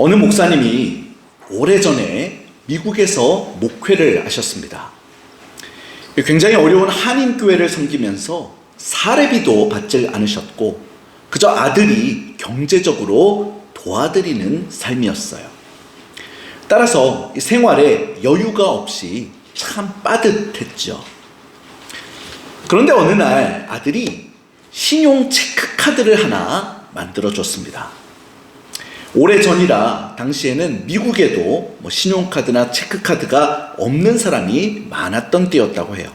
어느 목사님이 오래전에 미국에서 목회를 하셨습니다. 굉장히 어려운 한인교회를 섬기면서 사례비도 받지 않으셨고 그저 아들이 경제적으로 도와드리는 삶이었어요. 따라서 생활에 여유가 없이 참 빠듯했죠. 그런데 어느 날 아들이 신용 체크카드를 하나 만들어줬습니다. 오래전이라 당시에는 미국에도 신용카드나 체크카드가 없는 사람이 많았던 때였다고 해요.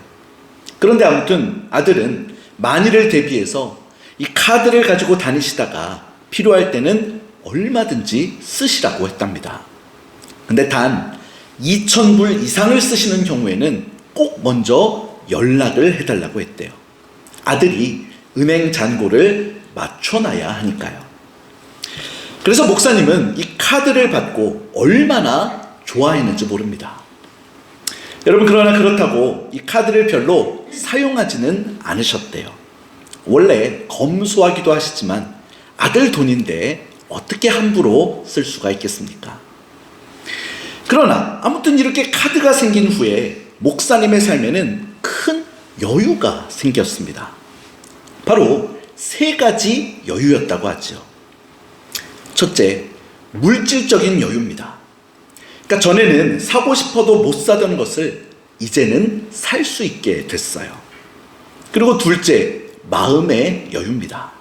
그런데 아무튼 아들은 만일을 대비해서 이 카드를 가지고 다니시다가 필요할 때는 얼마든지 쓰시라고 했답니다. 근데 단 2,000불 이상을 쓰시는 경우에는 꼭 먼저 연락을 해달라고 했대요. 아들이 은행 잔고를 맞춰놔야 하니까요. 그래서 목사님은 이 카드를 받고 얼마나 좋아했는지 모릅니다. 여러분, 그러나 그렇다고 이 카드를 별로 사용하지는 않으셨대요. 원래 검소하기도 하시지만 아들 돈인데 어떻게 함부로 쓸 수가 있겠습니까? 그러나 아무튼 이렇게 카드가 생긴 후에 목사님의 삶에는 큰 여유가 생겼습니다. 바로 3가지 여유였다고 하죠. 첫째, 물질적인 여유입니다. 그러니까 전에는 사고 싶어도 못 사던 것을 이제는 살 수 있게 됐어요. 그리고 둘째, 마음의 여유입니다.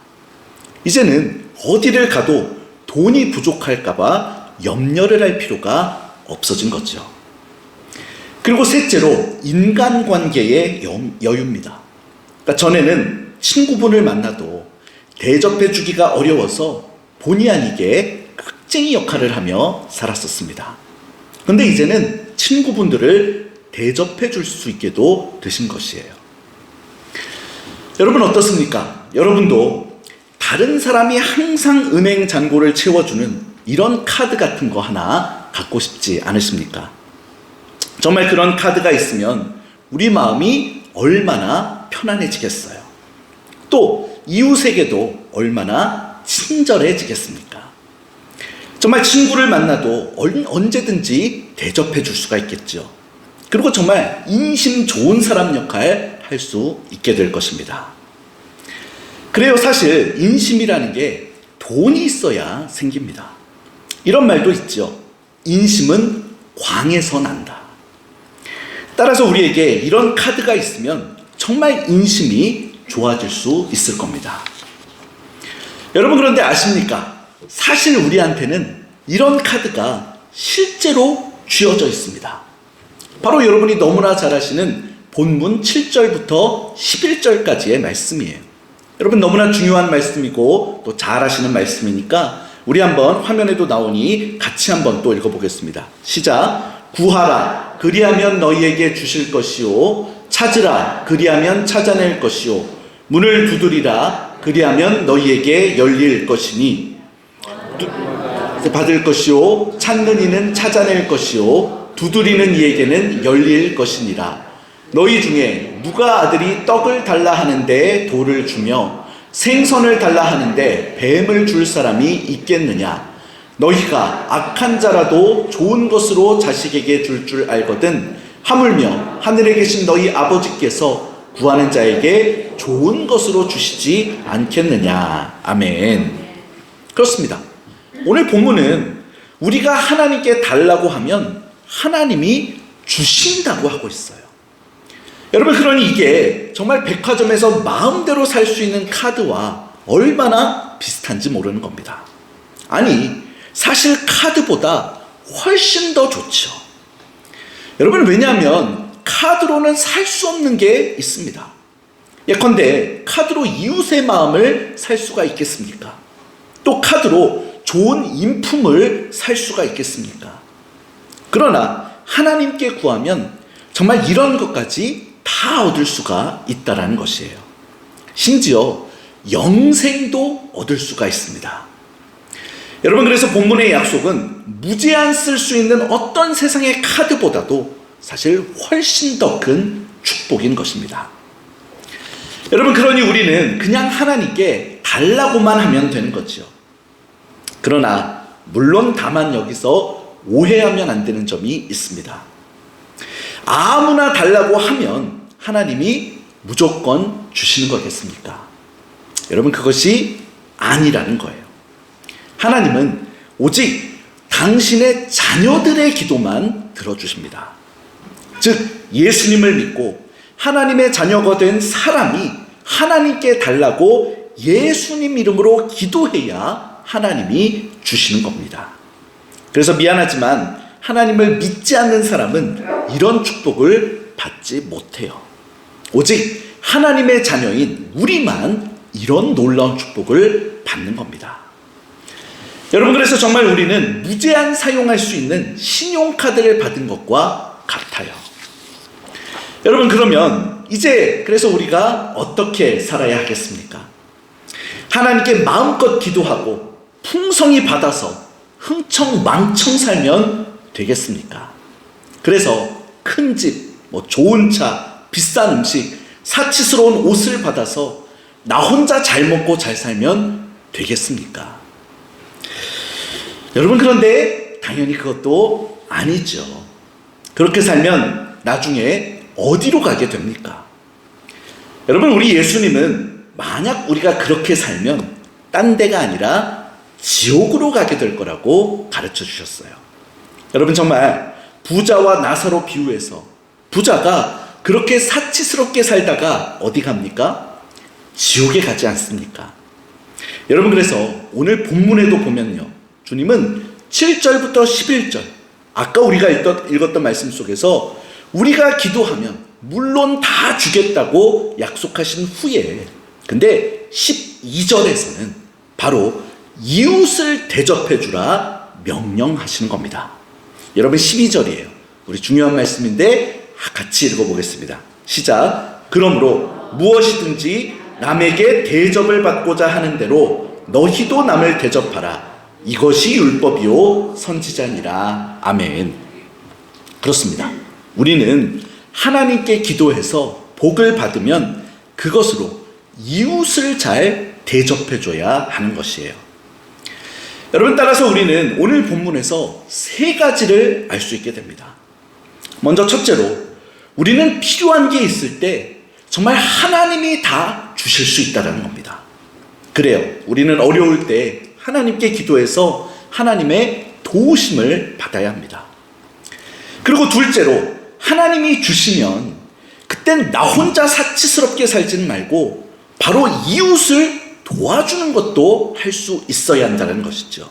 이제는 어디를 가도 돈이 부족할까봐 염려를 할 필요가 없어진 거죠. 그리고 셋째로 인간관계의 여유입니다. 그러니까 전에는 친구분을 만나도 대접해주기가 어려워서 본의 아니게 흑쟁이 역할을 하며 살았었습니다. 그런데 이제는 친구분들을 대접해줄 수 있게도 되신 것이에요. 여러분 어떻습니까? 여러분도 다른 사람이 항상 은행 잔고를 채워주는 이런 카드 같은 거 하나 갖고 싶지 않으십니까? 정말 그런 카드가 있으면 우리 마음이 얼마나 편안해지겠어요. 또 이웃에게도 얼마나 친절해지겠습니까? 정말 친구를 만나도 언제든지 대접해 줄 수가 있겠죠. 그리고 정말 인심 좋은 사람 역할 할 수 있게 될 것입니다. 그래요, 사실 인심이라는 게 돈이 있어야 생깁니다. 이런 말도 있죠. 인심은 광에서 난다. 따라서 우리에게 이런 카드가 있으면 정말 인심이 좋아질 수 있을 겁니다. 여러분, 그런데 아십니까? 사실 우리한테는 이런 카드가 실제로 쥐어져 있습니다. 바로 여러분이 너무나 잘 아시는 본문 7절부터 11절까지의 말씀이에요. 여러분, 너무나 중요한 말씀이고 또 잘 아시는 말씀이니까 우리 한번 화면에도 나오니 같이 한번 또 읽어보겠습니다. 시작. 구하라, 그리하면 너희에게 주실 것이요, 찾으라, 그리하면 찾아낼 것이요, 문을 두드리라, 그리하면 너희에게 열릴 것이니 받을 것이요, 찾는 이는 찾아낼 것이요, 두드리는 이에게는 열릴 것이니라. 너희 중에 누가 아들이 떡을 달라 하는데 돌을 주며 생선을 달라 하는데 뱀을 줄 사람이 있겠느냐? 너희가 악한 자라도 좋은 것으로 자식에게 줄 줄 알거든 하물며 하늘에 계신 너희 아버지께서 구하는 자에게 좋은 것으로 주시지 않겠느냐. 아멘. 그렇습니다. 오늘 본문은 우리가 하나님께 달라고 하면 하나님이 주신다고 하고 있어요. 여러분, 그러니 이게 정말 백화점에서 마음대로 살 수 있는 카드와 얼마나 비슷한지 모르는 겁니다. 아니, 사실 카드보다 훨씬 더 좋죠. 여러분, 왜냐하면 카드로는 살 수 없는 게 있습니다. 예컨대 카드로 이웃의 마음을 살 수가 있겠습니까? 또 카드로 좋은 인품을 살 수가 있겠습니까? 그러나 하나님께 구하면 정말 이런 것까지 다 얻을 수가 있다라는 것이에요. 심지어 영생도 얻을 수가 있습니다. 여러분, 그래서 본문의 약속은 무제한 쓸 수 있는 어떤 세상의 카드보다도 사실 훨씬 더 큰 축복인 것입니다. 여러분, 그러니 우리는 그냥 하나님께 달라고만 하면 되는 거죠. 그러나 물론 다만 여기서 오해하면 안 되는 점이 있습니다. 아무나 달라고 하면 하나님이 무조건 주시는 거겠습니까? 여러분, 그것이 아니라는 거예요. 하나님은 오직 당신의 자녀들의 기도만 들어주십니다. 즉, 예수님을 믿고 하나님의 자녀가 된 사람이 하나님께 달라고 예수님 이름으로 기도해야 하나님이 주시는 겁니다. 그래서 미안하지만 하나님을 믿지 않는 사람은 이런 축복을 받지 못해요. 오직 하나님의 자녀인 우리만 이런 놀라운 축복을 받는 겁니다. 여러분, 그래서 정말 우리는 무제한 사용할 수 있는 신용카드를 받은 것과 같아요. 여러분, 그러면 이제 그래서 우리가 어떻게 살아야 하겠습니까? 하나님께 마음껏 기도하고 풍성히 받아서 흥청망청 살면 되겠습니까? 그래서 큰 집, 좋은 차, 비싼 음식, 사치스러운 옷을 받아서 나 혼자 잘 먹고 잘 살면 되겠습니까? 여러분, 그런데 당연히 그것도 아니죠. 그렇게 살면 나중에 어디로 가게 됩니까? 여러분, 우리 예수님은 만약 우리가 그렇게 살면 딴 데가 아니라 지옥으로 가게 될 거라고 가르쳐 주셨어요. 여러분, 정말 부자와 나사로 비유해서 부자가 그렇게 사치스럽게 살다가 어디 갑니까? 지옥에 가지 않습니까? 여러분, 그래서 오늘 본문에도 보면요, 주님은 7절부터 11절, 아까 우리가 읽었던 말씀 속에서 우리가 기도하면 물론 다 주겠다고 약속하신 후에, 근데 12절에서는 바로 이웃을 대접해 주라 명령하시는 겁니다. 여러분, 12절이에요. 우리 중요한 말씀인데 같이 읽어보겠습니다. 시작. 그러므로 무엇이든지 남에게 대접을 받고자 하는 대로 너희도 남을 대접하라. 이것이 율법이요 선지자니라. 아멘. 그렇습니다. 우리는 하나님께 기도해서 복을 받으면 그것으로 이웃을 잘 대접해줘야 하는 것이에요. 여러분, 따라서 우리는 오늘 본문에서 세 가지를 알 수 있게 됩니다. 먼저 첫째로, 우리는 필요한 게 있을 때 정말 하나님이 다 주실 수 있다는 겁니다. 그래요. 우리는 어려울 때 하나님께 기도해서 하나님의 도우심을 받아야 합니다. 그리고 둘째로, 하나님이 주시면 그땐 나 혼자 사치스럽게 살지는 말고 바로 이웃을 도와주는 것도 할 수 있어야 한다는 것이죠.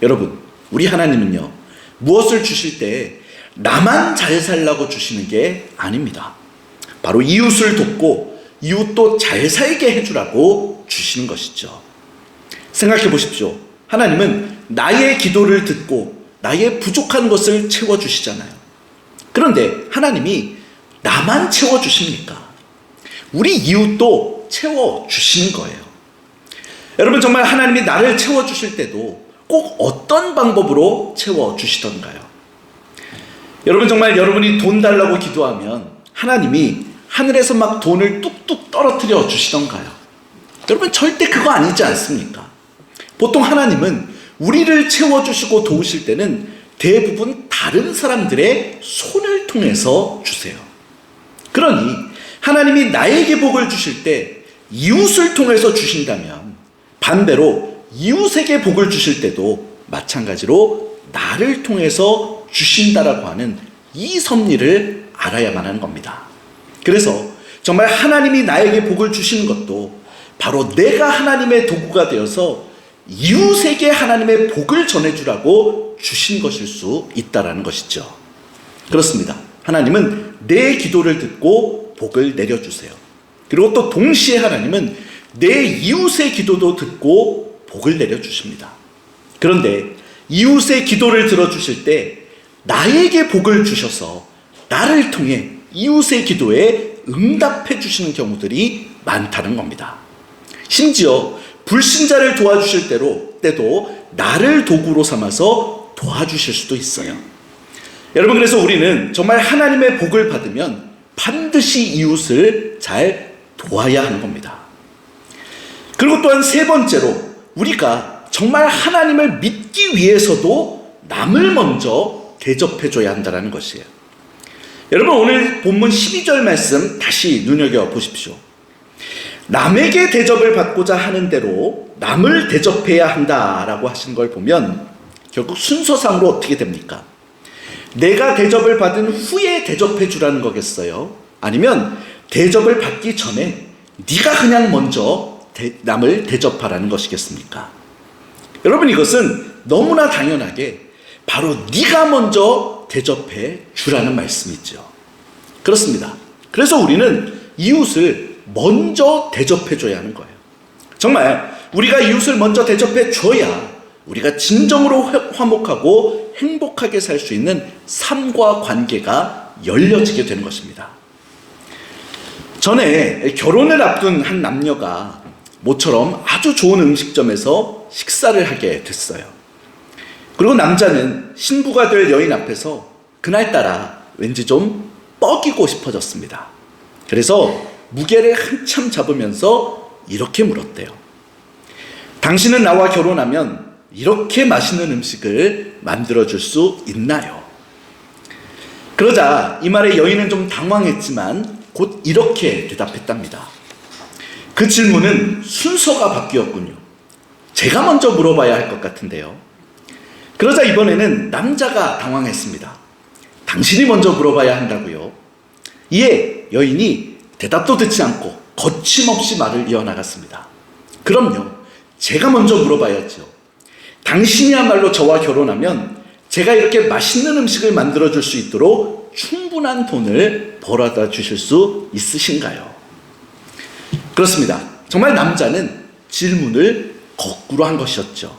여러분, 우리 하나님은요, 무엇을 주실 때 나만 잘 살라고 주시는 게 아닙니다. 바로 이웃을 돕고 이웃도 잘 살게 해주라고 주시는 것이죠. 생각해 보십시오. 하나님은 나의 기도를 듣고 나의 부족한 것을 채워주시잖아요. 그런데 하나님이 나만 채워주십니까? 우리 이웃도 채워주시는 거예요. 여러분, 정말 하나님이 나를 채워주실 때도 꼭 어떤 방법으로 채워주시던가요? 여러분, 정말 여러분이 돈 달라고 기도하면 하나님이 하늘에서 막 돈을 뚝뚝 떨어뜨려 주시던가요? 여러분, 절대 그거 아니지 않습니까? 보통 하나님은 우리를 채워주시고 도우실 때는 대부분 다른 사람들의 손을 통해서 주세요. 그러니 하나님이 나에게 복을 주실 때 이웃을 통해서 주신다면 반대로 이웃에게 복을 주실 때도 마찬가지로 나를 통해서 주신다라고 하는 이 섭리를 알아야만 하는 겁니다. 그래서 정말 하나님이 나에게 복을 주시는 것도 바로 내가 하나님의 도구가 되어서 이웃에게 하나님의 복을 전해주라고 주신 것일 수 있다는 것이죠. 그렇습니다. 하나님은 내 기도를 듣고 복을 내려주세요. 그리고 또 동시에 하나님은 내 이웃의 기도도 듣고 복을 내려주십니다. 그런데 이웃의 기도를 들어주실 때 나에게 복을 주셔서 나를 통해 이웃의 기도에 응답해 주시는 경우들이 많다는 겁니다. 심지어 불신자를 도와주실 때도 나를 도구로 삼아서 도와주실 수도 있어요. 여러분, 그래서 우리는 정말 하나님의 복을 받으면 반드시 이웃을 잘 도와야 하는 겁니다. 그리고 또한 세 번째로, 우리가 정말 하나님을 믿기 위해서도 남을 먼저 대접해줘야 한다는 것이에요. 여러분, 오늘 본문 12절 말씀 다시 눈여겨보십시오. 남에게 대접을 받고자 하는 대로 남을 대접해야 한다라고 하신 걸 보면 결국 순서상으로 어떻게 됩니까? 내가 대접을 받은 후에 대접해 주라는 거겠어요? 아니면 대접을 받기 전에 네가 그냥 먼저 남을 대접하라는 것이겠습니까? 여러분, 이것은 너무나 당연하게 바로 네가 먼저 대접해 주라는 말씀이죠. 그렇습니다. 그래서 우리는 이웃을 먼저 대접해 줘야 하는 거예요. 정말 우리가 이웃을 먼저 대접해 줘야 우리가 진정으로 화목하고 행복하게 살 수 있는 삶과 관계가 열려지게 되는 것입니다. 전에 결혼을 앞둔 한 남녀가 모처럼 아주 좋은 음식점에서 식사를 하게 됐어요. 그리고 남자는 신부가 될 여인 앞에서 그날따라 왠지 좀 뻐기고 싶어졌습니다. 그래서 무게를 한참 잡으면서 이렇게 물었대요. 당신은 나와 결혼하면 이렇게 맛있는 음식을 만들어줄 수 있나요? 그러자 이 말에 여인은 좀 당황했지만 곧 이렇게 대답했답니다. 그 질문은 순서가 바뀌었군요. 제가 먼저 물어봐야 할 것 같은데요. 그러자 이번에는 남자가 당황했습니다. 당신이 먼저 물어봐야 한다고요? 이에 여인이 대답도 듣지 않고 거침없이 말을 이어나갔습니다. 그럼요. 제가 먼저 물어봐야죠. 당신이야말로 저와 결혼하면 제가 이렇게 맛있는 음식을 만들어줄 수 있도록 충분한 돈을 벌어다 주실 수 있으신가요? 그렇습니다. 정말 남자는 질문을 거꾸로 한 것이었죠.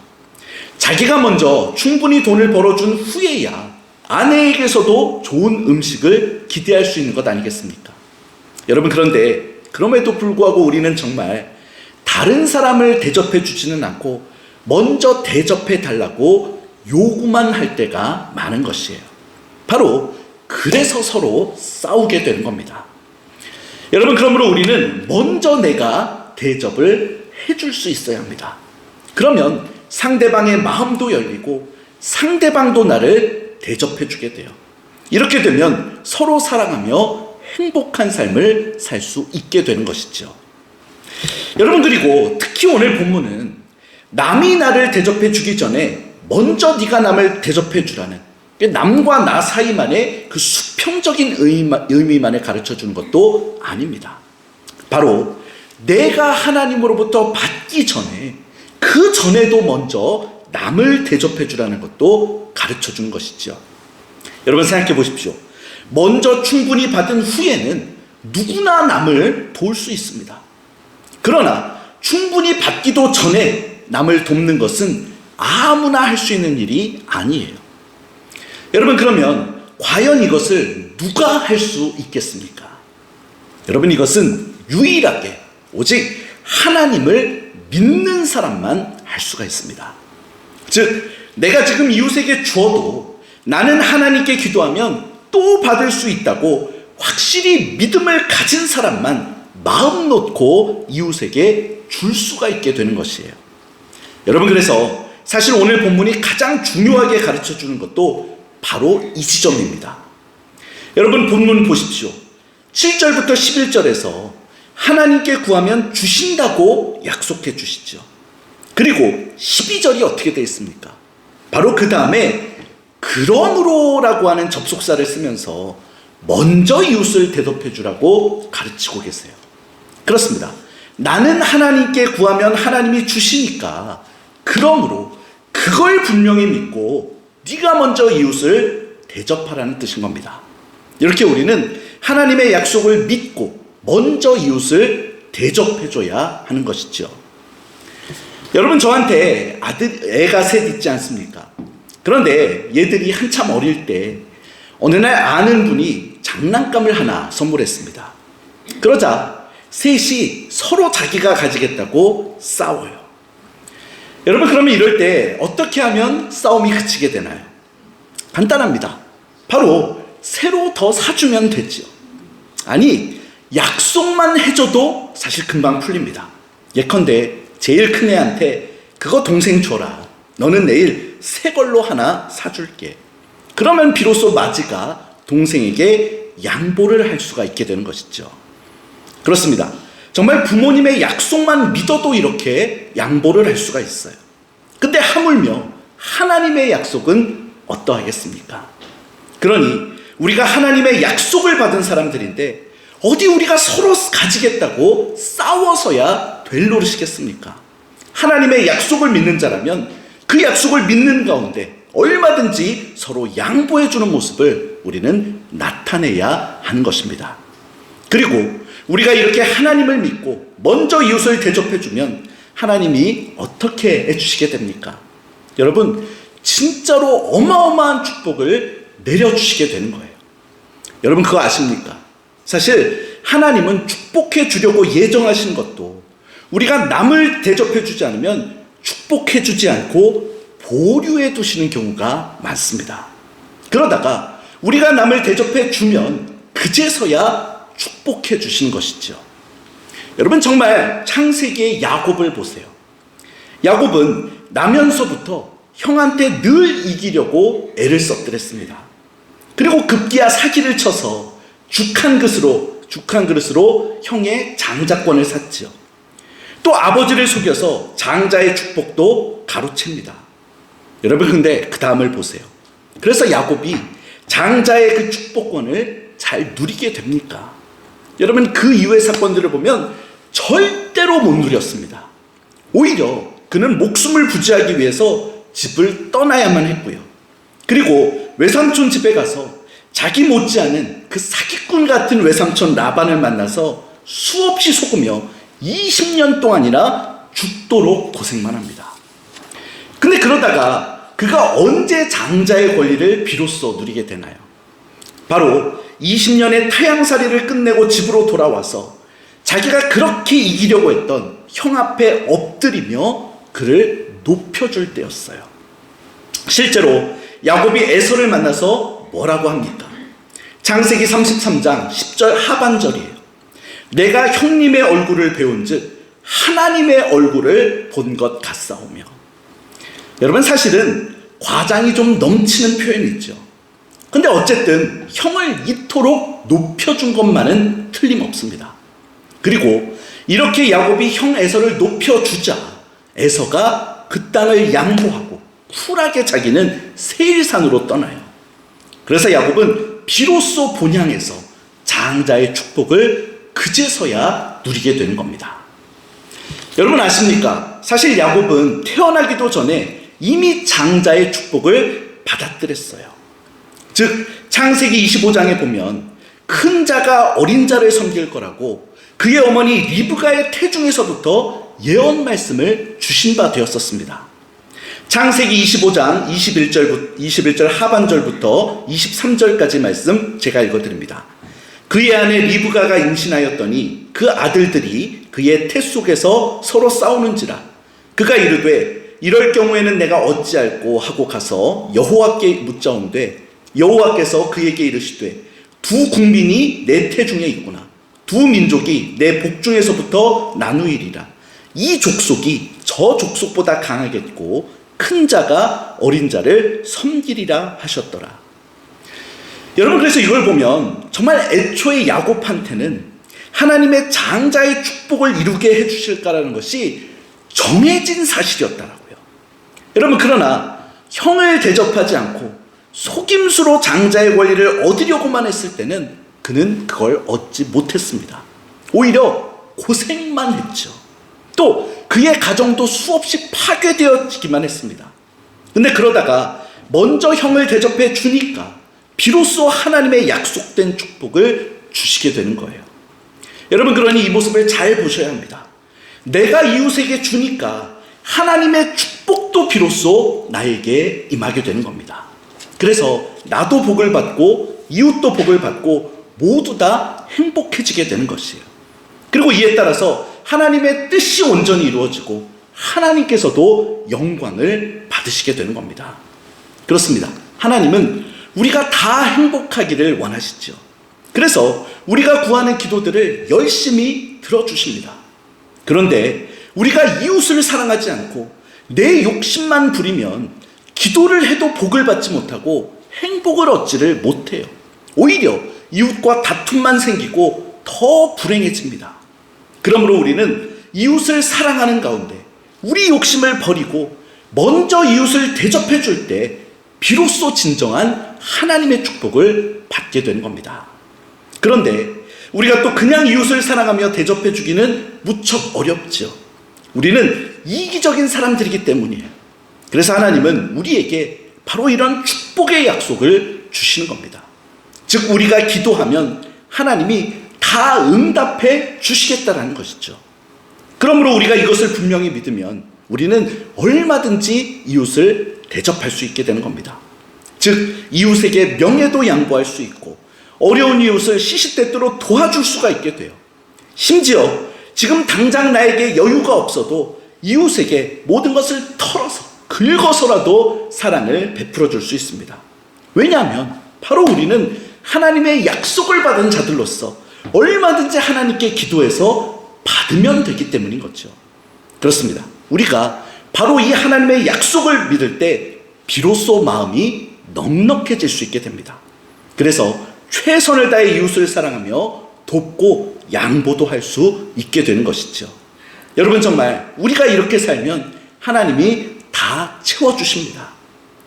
자기가 먼저 충분히 돈을 벌어준 후에야 아내에게서도 좋은 음식을 기대할 수 있는 것 아니겠습니까? 여러분, 그런데 그럼에도 불구하고 우리는 정말 다른 사람을 대접해 주지는 않고 먼저 대접해 달라고 요구만 할 때가 많은 것이에요. 바로 그래서 서로 싸우게 되는 겁니다. 여러분, 그러므로 우리는 먼저 내가 대접을 해줄 수 있어야 합니다. 그러면 상대방의 마음도 열리고 상대방도 나를 대접해 주게 돼요. 이렇게 되면 서로 사랑하며 행복한 삶을 살 수 있게 되는 것이죠. 여러분, 그리고 특히 오늘 본문은 남이 나를 대접해 주기 전에 먼저 네가 남을 대접해 주라는, 남과 나 사이만의 그 수평적인 의미만을 가르쳐 주는 것도 아닙니다. 바로 내가 하나님으로부터 받기 전에 그 전에도 먼저 남을 대접해 주라는 것도 가르쳐 주는 것이죠. 여러분, 생각해 보십시오. 먼저 충분히 받은 후에는 누구나 남을 도울 수 있습니다. 그러나 충분히 받기도 전에 남을 돕는 것은 아무나 할 수 있는 일이 아니에요. 여러분, 그러면 과연 이것을 누가 할 수 있겠습니까? 여러분, 이것은 유일하게 오직 하나님을 믿는 사람만 할 수가 있습니다. 즉, 내가 지금 이웃에게 주어도 나는 하나님께 기도하면 또 받을 수 있다고 확실히 믿음을 가진 사람만 마음 놓고 이웃에게 줄 수가 있게 되는 것이에요. 여러분, 그래서 사실 오늘 본문이 가장 중요하게 가르쳐 주는 것도 바로 이 지점입니다. 여러분, 본문 보십시오. 7절부터 11절에서 하나님께 구하면 주신다고 약속해 주시죠. 그리고 12절이 어떻게 되어 있습니까? 바로 그 다음에 그러므로라고 하는 접속사를 쓰면서 먼저 이웃을 대접해 주라고 가르치고 계세요. 그렇습니다. 나는 하나님께 구하면 하나님이 주시니까 그러므로 그걸 분명히 믿고 네가 먼저 이웃을 대접하라는 뜻인 겁니다. 이렇게 우리는 하나님의 약속을 믿고 먼저 이웃을 대접해줘야 하는 것이죠. 여러분, 저한테 애가 셋 있지 않습니까? 그런데 얘들이 한참 어릴 때 어느 날 아는 분이 장난감을 하나 선물했습니다. 그러자 셋이 서로 자기가 가지겠다고 싸워요. 여러분, 그러면 이럴 때 어떻게 하면 싸움이 그치게 되나요? 간단합니다. 바로 새로 더 사주면 되죠. 아니, 약속만 해줘도 사실 금방 풀립니다. 예컨대 제일 큰 애한테 그거 동생 줘라. 너는 내일 새 걸로 하나 사줄게. 그러면 비로소 마지가 동생에게 양보를 할 수가 있게 되는 것이죠. 그렇습니다. 정말 부모님의 약속만 믿어도 이렇게 양보를 할 수가 있어요. 근데 하물며 하나님의 약속은 어떠하겠습니까? 그러니 우리가 하나님의 약속을 받은 사람들인데 어디 우리가 서로 가지겠다고 싸워서야 될 노릇이겠습니까? 하나님의 약속을 믿는 자라면 그 약속을 믿는 가운데 얼마든지 서로 양보해주는 모습을 우리는 나타내야 하는 것입니다. 그리고 우리가 이렇게 하나님을 믿고 먼저 이웃을 대접해주면 하나님이 어떻게 해주시게 됩니까? 여러분, 진짜로 어마어마한 축복을 내려주시게 되는 거예요. 여러분 그거 아십니까? 사실 하나님은 축복해 주려고 예정하신 것도 우리가 남을 대접해 주지 않으면 축복해 주지 않고 보류해 두시는 경우가 많습니다. 그러다가 우리가 남을 대접해 주면 그제서야 축복해 주시는 것이죠. 여러분 정말 창세기의 야곱을 보세요. 야곱은 나면서부터 형한테 늘 이기려고 애를 썼더랬습니다. 그리고 급기야 사기를 쳐서 죽 한 그릇으로 형의 장자권을 샀죠. 또 아버지를 속여서 장자의 축복도 가로챕니다. 여러분 근데 그 다음을 보세요. 그래서 야곱이 장자의 그 축복권을 잘 누리게 됩니까? 여러분 그 이후의 사건들을 보면 절대로 못 누렸습니다. 오히려 그는 목숨을 부지하기 위해서 집을 떠나야만 했고요. 그리고 외삼촌 집에 가서 자기 못지않은 그 사기꾼 같은 외삼촌 라반을 만나서 수없이 속으며 20년 동안이나 죽도록 고생만 합니다. 근데 그러다가 그가 언제 장자의 권리를 비로소 누리게 되나요? 바로 20년의 타향살이를 끝내고 집으로 돌아와서 자기가 그렇게 이기려고 했던 형 앞에 엎드리며 그를 높여줄 때였어요. 실제로 야곱이 에서를 만나서 뭐라고 합니까? 창세기 33장 10절 하반절이에요. 내가 형님의 얼굴을 배운 즉 하나님의 얼굴을 본 것 같사오며. 여러분 사실은 과장이 좀 넘치는 표현이죠. 근데 어쨌든 형을 이토록 높여준 것만은 틀림없습니다. 그리고 이렇게 야곱이 형 에서를 높여주자 에서가 그 땅을 양보하고 쿨하게 자기는 세일산으로 떠나요. 그래서 야곱은 비로소 본향에서 장자의 축복을 그제서야 누리게 되는 겁니다. 여러분 아십니까? 사실 야곱은 태어나기도 전에 이미 장자의 축복을 받았더랬어요. 즉 창세기 25장에 보면 큰 자가 어린 자를 섬길 거라고 그의 어머니 리브가의 태중에서부터 예언 말씀을 주신 바 되었었습니다. 창세기 25장 21절 하반절부터 23절까지 말씀 제가 읽어드립니다. 그의 아내 리브가가 임신하였더니 그 아들들이 그의 태 속에서 서로 싸우는지라 그가 이르되 이럴 경우에는 내가 어찌할꼬 하고 가서 여호와께 묻자온되 여호와께서 그에게 이르시되 두 국민이 내 태중에 있구나. 두 민족이 내 복중에서부터 나누이리라. 이 족속이 저 족속보다 강하겠고 큰 자가 어린 자를 섬기리라 하셨더라. 여러분 그래서 이걸 보면 정말 애초에 야곱한테는 하나님의 장자의 축복을 이루게 해주실까라는 것이 정해진 사실이었다라고요. 여러분 그러나 형을 대접하지 않고 속임수로 장자의 권리를 얻으려고만 했을 때는 그는 그걸 얻지 못했습니다. 오히려 고생만 했죠. 또 그의 가정도 수없이 파괴되어지기만 했습니다. 근데 그러다가 먼저 형을 대접해 주니까 비로소 하나님의 약속된 축복을 주시게 되는 거예요. 여러분 그러니 이 모습을 잘 보셔야 합니다. 내가 이웃에게 주니까 하나님의 축복도 비로소 나에게 임하게 되는 겁니다. 그래서 나도 복을 받고 이웃도 복을 받고 모두 다 행복해지게 되는 것이에요. 그리고 이에 따라서 하나님의 뜻이 온전히 이루어지고 하나님께서도 영광을 받으시게 되는 겁니다. 그렇습니다. 하나님은 우리가 다 행복하기를 원하시죠. 그래서 우리가 구하는 기도들을 열심히 들어주십니다. 그런데 우리가 이웃을 사랑하지 않고 내 욕심만 부리면 기도를 해도 복을 받지 못하고 행복을 얻지를 못해요. 오히려 이웃과 다툼만 생기고 더 불행해집니다. 그러므로 우리는 이웃을 사랑하는 가운데 우리 욕심을 버리고 먼저 이웃을 대접해 줄 때 비로소 진정한 하나님의 축복을 받게 되는 겁니다. 그런데 우리가 또 그냥 이웃을 사랑하며 대접해 주기는 무척 어렵죠. 우리는 이기적인 사람들이기 때문이에요. 그래서 하나님은 우리에게 바로 이런 축복의 약속을 주시는 겁니다. 즉 우리가 기도하면 하나님이 다 응답해 주시겠다라는 것이죠. 그러므로 우리가 이것을 분명히 믿으면 우리는 얼마든지 이웃을 대접할 수 있게 되는 겁니다. 즉 이웃에게 명예도 양보할 수 있고 어려운 이웃을 시시때때로 도와줄 수가 있게 돼요. 심지어 지금 당장 나에게 여유가 없어도 이웃에게 모든 것을 털어서 긁어서라도 사랑을 베풀어 줄 수 있습니다. 왜냐하면 바로 우리는 하나님의 약속을 받은 자들로서 얼마든지 하나님께 기도해서 받으면 되기 때문인 거죠. 그렇습니다. 우리가 바로 이 하나님의 약속을 믿을 때 비로소 마음이 넉넉해질 수 있게 됩니다. 그래서 최선을 다해 이웃을 사랑하며 돕고 양보도 할 수 있게 되는 것이죠. 여러분 정말 우리가 이렇게 살면 하나님이 다 채워주십니다.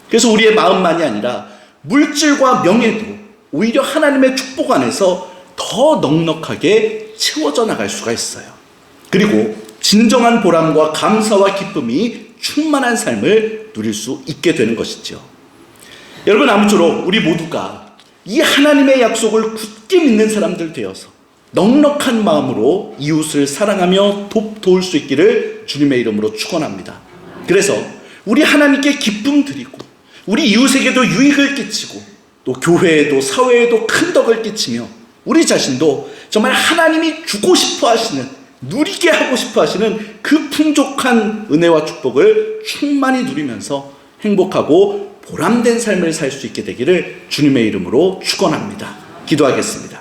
그래서 우리의 마음만이 아니라 물질과 명예도 오히려 하나님의 축복 안에서 더 넉넉하게 채워져 나갈 수가 있어요. 그리고 진정한 보람과 감사와 기쁨이 충만한 삶을 누릴 수 있게 되는 것이죠. 여러분 아무쪼록 우리 모두가 이 하나님의 약속을 굳게 믿는 사람들 되어서 넉넉한 마음으로 이웃을 사랑하며 도울 수 있기를 주님의 이름으로 축원합니다. 그래서 우리 하나님께 기쁨 드리고 우리 이웃에게도 유익을 끼치고 또 교회에도 사회에도 큰 덕을 끼치며 우리 자신도 정말 하나님이 주고 싶어 하시는 누리게 하고 싶어 하시는 그 풍족한 은혜와 축복을 충만히 누리면서 행복하고 보람된 삶을 살 수 있게 되기를 주님의 이름으로 축원합니다. 기도하겠습니다.